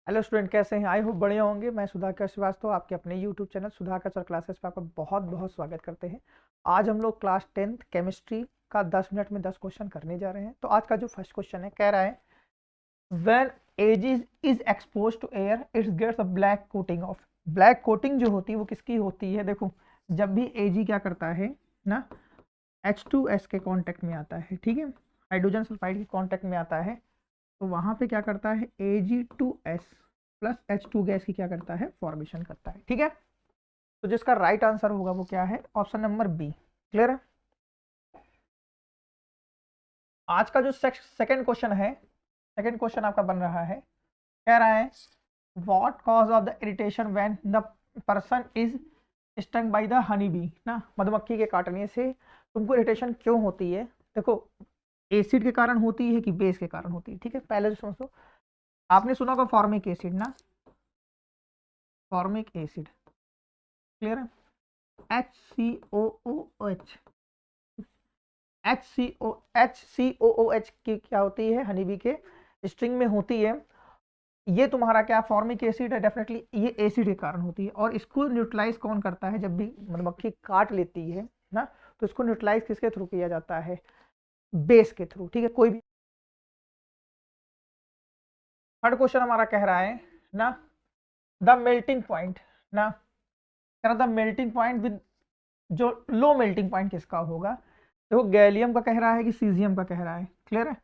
Hello student, कैसे हैं? I hope बढ़िया होंगे। मैं सुधाकर श्रीवास्तव आपके अपने YouTube channel Sudhakar sir classes पे आपका बहुत बहुत स्वागत करते हैं। आज हम लोग क्लास 10th केमिस्ट्री का 10 मिनट में 10 क्वेश्चन करने जा रहे हैं। तो आज का जो फर्स्ट क्वेश्चन है, कह रहा है when as is exposed to air its gets a black coating of. Black coating जो होती है वो किसकी होती है? देखो, जब भी एजी क्या करता है ना, H2S के कांटेक्ट में आता है, ठीक है, हाइड्रोजन सल्फाइड के कांटेक्ट में आता है, तो वहां पे क्या करता है, Ag2S प्लस H2 गैस की क्या करता है, फॉर्मेशन करता है। ठीक है, तो जिसका राइट आंसर होगा वो क्या है, ऑप्शन नंबर बी। क्लियर है? आज का जो सेकंड क्वेश्चन है, सेकंड क्वेश्चन आपका बन रहा है, कह रहा है what cause of the irritation when the person is stung by the honey bee. ना, मधुमक्खी के काटने से तुमको इरिटेशन क्यों होती है? देखो, एसिड के कारण होती है कि बेस के कारण होती है? ठीक है, पहले तो समझो। आपने सुना होगा फॉर्मिक एसिड ना, फॉर्मिक एसिड। क्लियर है? HCOOH, HCOOH की क्या होती है, हनीबी के स्ट्रिंग में होती है। ये तुम्हारा क्या फॉर्मिक एसिड है? डेफिनेटली ये एसिड के कारण होती है। और इसको न्यूट्रलाइज कौन करता है? जब भी मधुमक्खी काट लेती है ना, तो इसको न्यूट्रलाइज किसके थ्रू किया जाता है? बेस के थ्रू। ठीक है, कोई भी। थर्ड क्वेश्चन हमारा कह रहा है ना, द मेल्टिंग पॉइंट ना, कह रहा द मेल्टिंग पॉइंट विद, जो लो मेल्टिंग पॉइंट किसका होगा? देखो, गैलियम का कह रहा है कि सीजियम का कह रहा है। क्लियर है?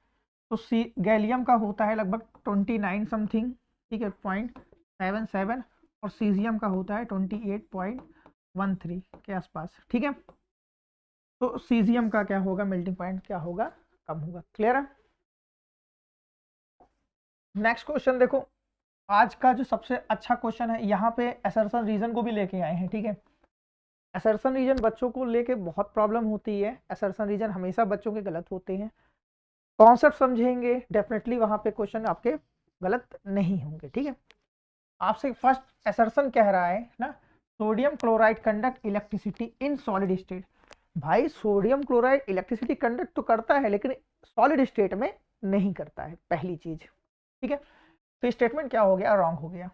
तो सी गैलियम का होता है लगभग 29 समथिंग, ठीक है, 0.77, और सीजियम का होता है 28.13 के आसपास। ठीक है, तो सीजियम का क्या होगा, मेल्टिंग पॉइंट क्या होगा, कम होगा। क्लियर है? नेक्स्ट क्वेश्चन देखो, आज का जो सबसे अच्छा क्वेश्चन है, यहाँ पे असर्शन रीजन को भी लेके आए हैं। ठीक है, असर्शन रीजन बच्चों को लेके बहुत प्रॉब्लम होती है। असर्शन रीजन हमेशा बच्चों के गलत होते हैं। कॉन्सेप्ट समझेंगे डेफिनेटली, वहां पे क्वेश्चन आपके गलत नहीं होंगे। ठीक है, आपसे फर्स्ट असर्शन कह रहा है ना, sodium chloride conduct electricity in solid state. भाई, सोडियम क्लोराइड इलेक्ट्रिसिटी कंडक्ट तो करता है, लेकिन सॉलिड स्टेट में नहीं करता है, पहली चीज। ठीक है, तो स्टेटमेंट क्या हो गया, रॉन्ग हो गया।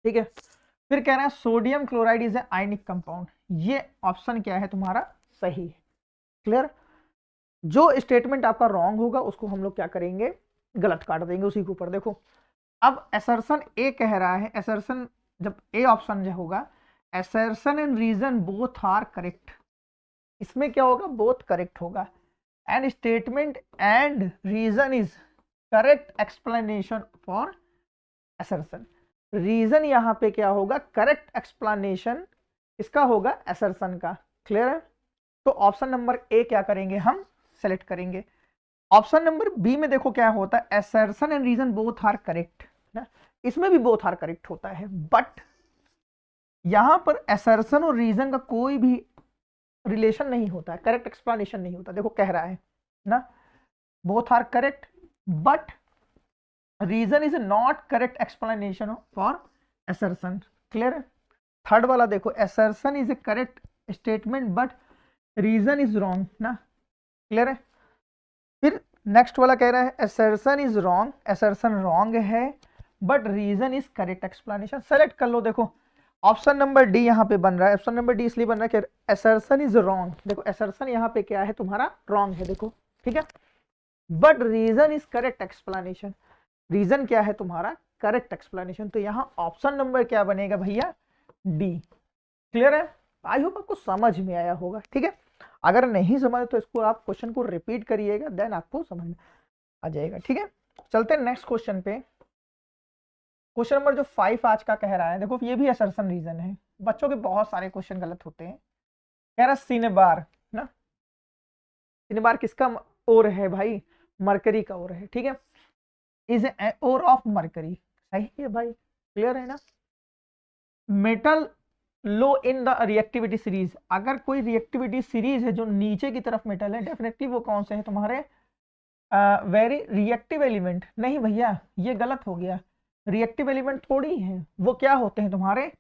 ठीक है, फिर कह रहा है sodium chloride is a ionic compound. ये ऑप्शन क्या है तुम्हारा, सही है। क्लियर? जो स्टेटमेंट आपका रॉन्ग होगा उसको हम लोग क्या करेंगे, गलत काट देंगे उसी के ऊपर। देखो, अब असर्शन ए कह रहा है, असर्शन जब ए ऑप्शन जो होगा, assertion and reason both are correct, इसमें क्या होगा, बोथ करेक्ट होगा। And statement and reason is correct explanation for assertion. Reason यहां पे क्या होगा, करेक्ट एक्सप्लेनेशन इसका होगा, असर्शन का। क्लियर है? तो ऑप्शन नंबर ए क्या करेंगे, हम सेलेक्ट करेंगे। ऑप्शन नंबर बी में देखो क्या होता है, assertion and reason both are correct ना, इसमें भी बोथ आर करेक्ट होता है, बट यहां पर असर्शन और रीजन का कोई भी रिलेशन नहीं होता है, करेक्ट एक्सप्लेनेशन नहीं होता। देखो कह रहा है ना, both are correct but reason is not correct explanation for assertion. Clear है? थर्ड वाला देखो, assertion is a correct statement but reason is wrong ना। क्लियर है? फिर नेक्स्ट वाला कह रहा है assertion is wrong, assertion wrong है but reason is correct explanation. Select कर लो। देखो, ऑप्शन नंबर डी यहाँ पे बन रहा है। ऑप्शन नंबर डी इसलिए बन रहा है कि असर्शन इज रॉन्ग। देखो, असर्शन यहाँ पे क्या है तुम्हारा, रॉन्ग है। देखो, ठीक है, but reason is correct explanation, reason क्या है तुम्हारा, करेक्ट एक्सप्लेनेशन। तो यहाँ ऑप्शन नंबर क्या बनेगा भैया, डी। क्लियर है? आई होप आपको समझ में आया होगा। ठीक है, अगर नहीं समझ तो इसको आप क्वेश्चन को रिपीट करिएगा, देन आपको समझ में आ जाएगा। ठीक है, चलते हैं नेक्स्ट क्वेश्चन पे। क्वेश्चन नंबर जो 5 आज का कह रहा है, देखो ये भी असर्शन रीजन है। बच्चों के बहुत सारे क्वेश्चन गलत होते हैं। कह रहा सिनेबार ना, सिनेबार किसका ओर है भाई, मरकरी का ओर है। ठीक है, इज ओर ऑफ मरकरी, सही है भाई। क्लियर है ना? Metal low in the reactivity series, अगर कोई रिएक्टिविटी सीरीज है जो नीचे की तरफ मेटल है, डेफिनेटली वो कौन से है तुम्हारे, वेरी रिएक्टिव एलिमेंट। नहीं भैया, ये गलत हो गया। रिएक्टिव एलिमेंट थोड़ी है, वो क्या होते हैं तुम्हारे,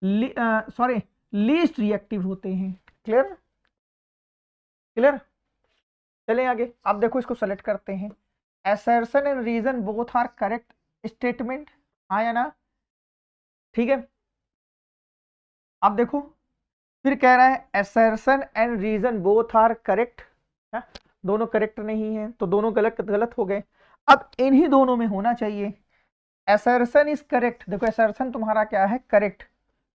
सॉरी, लीस्ट रिएक्टिव होते हैं। क्लियर? क्लियर? चलें आगे। अब देखो, इसको सेलेक्ट करते हैं। Assertion and reason both are correct statement हाँ या ना? ठीक है, अब देखो फिर कह रहा है assertion and reason both are correct, दोनों करेक्ट नहीं है तो दोनों गलत गलत हो गए। अब इन्हीं दोनों में होना चाहिए। assertion इज करेक्ट, देखो assertion तुम्हारा क्या है, correct,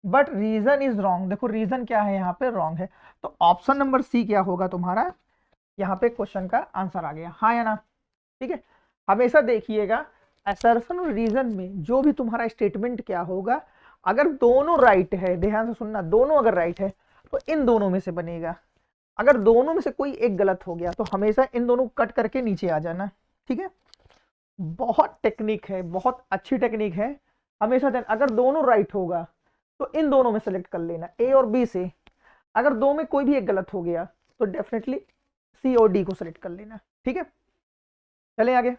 but reason is wrong, देखो रीजन क्या है यहाँ पे, रॉन्ग है। तो ऑप्शन नंबर सी क्या होगा तुम्हारा, यहाँ पे क्वेश्चन का आंसर आ गया, हाँ या ना? ठीक है, हमेशा देखिएगा assertion और रीजन में जो भी तुम्हारा स्टेटमेंट क्या होगा, अगर दोनों राइट है, ध्यान से सुनना, दोनों अगर राइट है तो इन दोनों में से बनेगा। अगर दोनों में से कोई एक गलत हो गया तो हमेशा इन दोनों कट करके नीचे आ जाना। ठीक है, बहुत टेक्निक है, बहुत अच्छी टेक्निक है। हमेशा अगर दोनों राइट होगा तो इन दोनों में सेलेक्ट कर लेना, ए और बी से। अगर दो में कोई भी एक गलत हो गया तो डेफिनेटली सी और डी को सेलेक्ट कर लेना। ठीक है, चले आगे।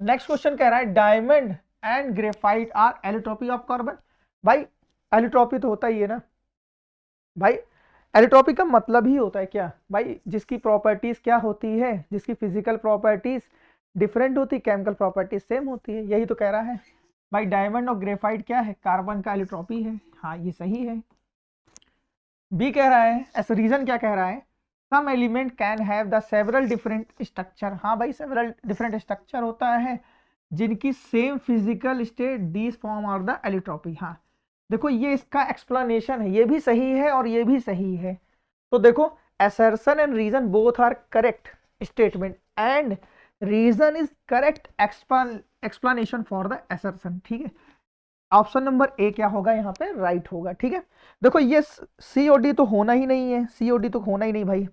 नेक्स्ट क्वेश्चन कह रहा है diamond and graphite are allotropy of carbon. भाई एलिट्रोपी तो होता ही है ना भाई, एलिट्रोपी का मतलब ही होता है क्या भाई, जिसकी प्रॉपर्टीज क्या होती है, जिसकी फिजिकल प्रॉपर्टीज डिफरेंट होती, केमिकल प्रॉपर्टीज सेम होती है, यही तो कह रहा है भाई। डायमंड और ग्रेफाइट क्या है, कार्बन का एलिट्रोपी है, हाँ ये सही है। बी कह रहा है ऐसा, रीजन क्या कह रहा है, some element can have the several different structure. हाँ भाई, सेवरल डिफरेंट स्ट्रक्चर होता है जिनकी same physical state, these form are the allotropy. हाँ देखो ये इसका एक्सप्लेनेशन है, ये भी सही है और ये भी सही है। तो देखो assertion and reason both are correct statement and reason is correct explanation for the assertion। ठीक है, ऑप्शन नंबर ए क्या होगा यहाँ पे, राइट होगा। ठीक है, देखो ये सीओडी तो होना ही नहीं है, सीओडी तो होना ही नहीं भाई।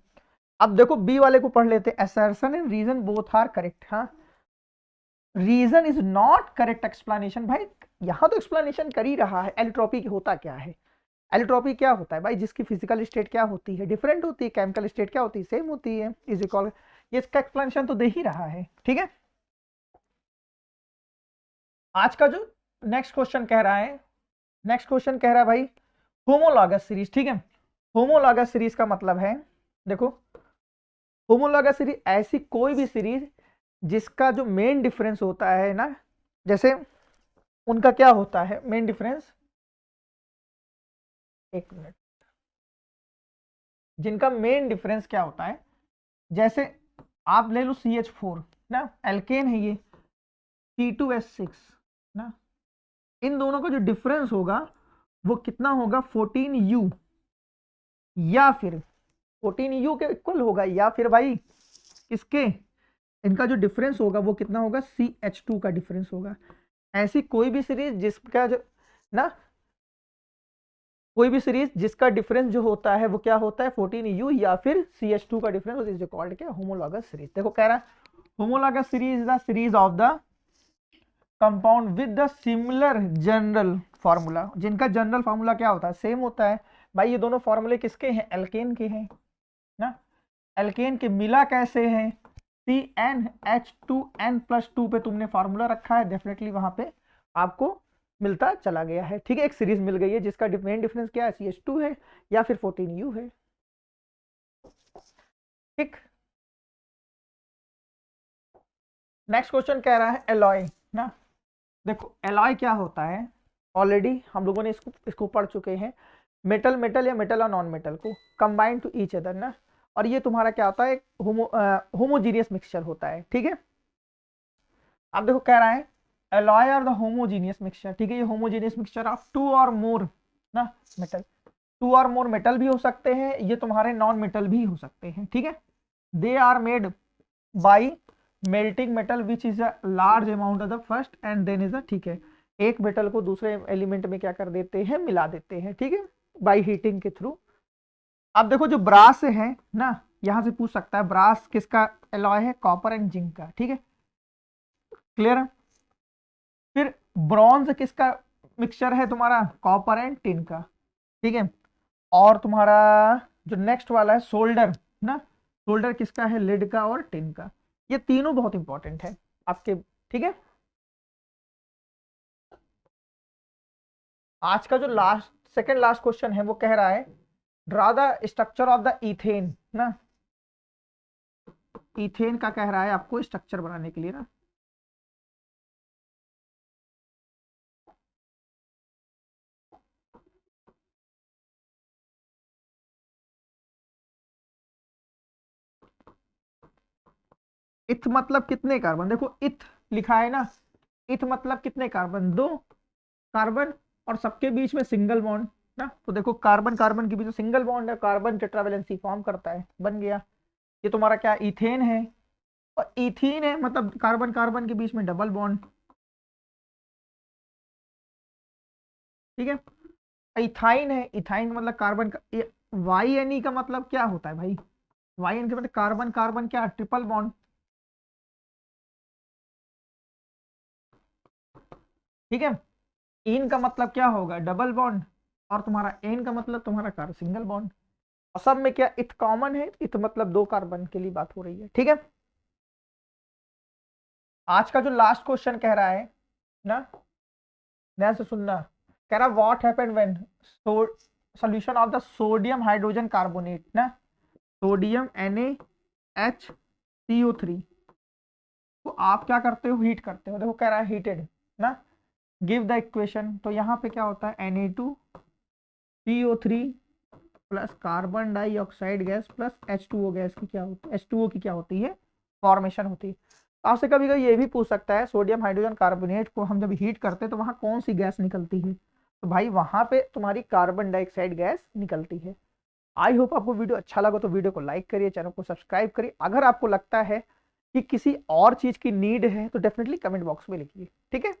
अब देखो बी वाले को पढ़ लेते हैं, assertion and reason both are correct. हाँ, reason is not correct explanation, भाई यहां तो एक्सप्लेनेशन कर ही रहा है एलिट्रोपी होता क्या है। एलिट्रोपी क्या होता है भाई, जिसकी फिजिकल स्टेट क्या होती है, डिफरेंट होती है, केमिकल स्टेट क्या होती है, सेम होती है, इज इक्वल, ये इसका एक्सप्लेनेशन तो दे ही रहा है। ठीक है, आज का जो नेक्स्ट क्वेश्चन कह रहा है, नेक्स्ट क्वेश्चन कह रहा है भाई होमोलॉगस सीरीज। ठीक है, होमोलॉगस सीरीज का मतलब है, देखो होमोलॉगस सीरीज ऐसी कोई भी सीरीज जिसका जो मेन डिफरेंस होता है ना, जैसे उनका क्या होता है मेन डिफरेंस, एक मिनट, जिनका मेन डिफरेंस क्या होता है, जैसे आप ले लो CH4 ना, एल्केन है ये, C2H6 ना, इन दोनों का जो डिफरेंस होगा वो कितना होगा, 14U, या फिर 14U के इक्वल होगा, या फिर भाई किसके, इनका जो डिफरेंस होगा वो कितना होगा, CH2 का डिफरेंस होगा। ऐसी कोई भी सीरीज जिसका जो ना, कोई भी सीरीज जिसका डिफरेंस जो होता है वो क्या होता है, 14U या फिर CH2 का डिफरेंस, इज कॉल्ड क्या, होमोलॉगस सीरीज। देखो कह रहा है homologous series is the series of the compound with the similar general formula, जिनका जनरल फार्मूला क्या होता है, सेम होता है। भाई ये दोनों फार्मूले किसके हैं, एल्केन के हैं ना, एल्केन के मिला कैसे हैं, CnH2n+2 पे तुमने फार्मूला रखा है, डेफिनेटली वहां पे आपको मिलता चला गया है। ठीक है, एक सीरीज मिल गई है जिसका मेन डिफरेंस क्या है, CH2 है या फिर 14U है। ठीक, नेक्स्ट क्वेश्चन कह रहा है एलॉय ना, देखो एलॉय क्या होता है, ऑलरेडी हम लोगों ने इसको पढ़ चुके हैं, मेटल मेटल या मेटल और नॉन मेटल को कंबाइन टू ईच अदर ना, और ये तुम्हारा क्या होता है, होमोजीनियस मिक्सचर होता है। ठीक है, अब देखो कह रहा है alloy are the homogeneous mixture. ठीक है, ये होमोजीनियस मिक्सचर ऑफ टू और मोर ना मेटल, टू और मोर मेटल भी हो सकते हैं, ये तुम्हारे नॉन मेटल भी हो सकते हैं। ठीक है, they are made by melting metal which is a large amount of the first and then is a, ठीक है, एक मेटल को दूसरे एलिमेंट में क्या कर देते हैं, मिला देते हैं। ठीक है, बाई हीटिंग के थ्रू। अब देखो जो ब्रास है ना, यहां से पूछ सकता है ब्रास किसका एलॉय है, कॉपर एंड जिंक का। ठीक है, क्लियर है। फिर ब्रॉन्ज किसका मिक्सचर है तुम्हारा, कॉपर एंड टिन का। ठीक है, और तुम्हारा जो नेक्स्ट वाला है सोल्डर ना, सोल्डर किसका है, लेड का और टिन का। ये तीनों बहुत इंपॉर्टेंट है आपके। ठीक है, आज का जो लास्ट सेकंड लास्ट क्वेश्चन है वो कह रहा है draw the structure of the ethane ना, इथेन का कह रहा है आपको स्ट्रक्चर बनाने के लिए ना। इथ मतलब कितने कार्बन, देखो इथ लिखा है ना, इथ मतलब कितने कार्बन, 2 कार्बन, और सबके बीच में सिंगल बॉन्ड ना। तो देखो कार्बन कार्बन के बीच में सिंगल बॉन्ड है, कार्बन टेट्रावेलेंसी फॉर्म करता है, बन गया। ये तुम्हारा क्या इथेन है, और इथीन है मतलब कार्बन कार्बन के बीच में डबल बॉन्ड, ठीक है। इथाइन है, इथाइन मतलब कार्बन का, वाई एन ई का मतलब क्या होता है भाई, वाई एन का मतलब कार्बन कार्बन क्या, ट्रिपल बॉन्ड, ठीक है। इन का मतलब क्या होगा, डबल बॉन्ड, और तुम्हारा एन का मतलब तुम्हारा कार सिंगल बॉन्ड। और सब में क्या इथ कॉमन है, इथ मतलब 2 कार्बन के लिए बात हो रही है, ठीक है। आज का जो लास्ट क्वेश्चन कह रहा है ना, ध्यान से सुनना, कह रहा what happened when solution of the sodium hydrogen carbonate ना, सोडियम NaHCO3 तो आप क्या करते हो, हीट करते हो, देखो कह रहा है हीटेड ना, गिव द इक्वेशन। तो यहाँ पे क्या होता है, Na2CO3 plus carbon dioxide gas plus H2O gas की क्या होती है, H2O की क्या होती है, फॉर्मेशन होती है। आपसे कभी कभी ये भी पूछ सकता है, सोडियम हाइड्रोजन कार्बोनेट को हम जब हीट करते हैं तो वहाँ कौन सी गैस निकलती है, तो भाई वहां पे तुम्हारी कार्बन डाइऑक्साइड गैस निकलती है। आई होप आपको वीडियो अच्छा लगा तो वीडियो को लाइक करिए, चैनल को सब्सक्राइब करिए। अगर आपको लगता है कि किसी और चीज की नीड है तो डेफिनेटली कमेंट बॉक्स में लिखिए, ठीक है।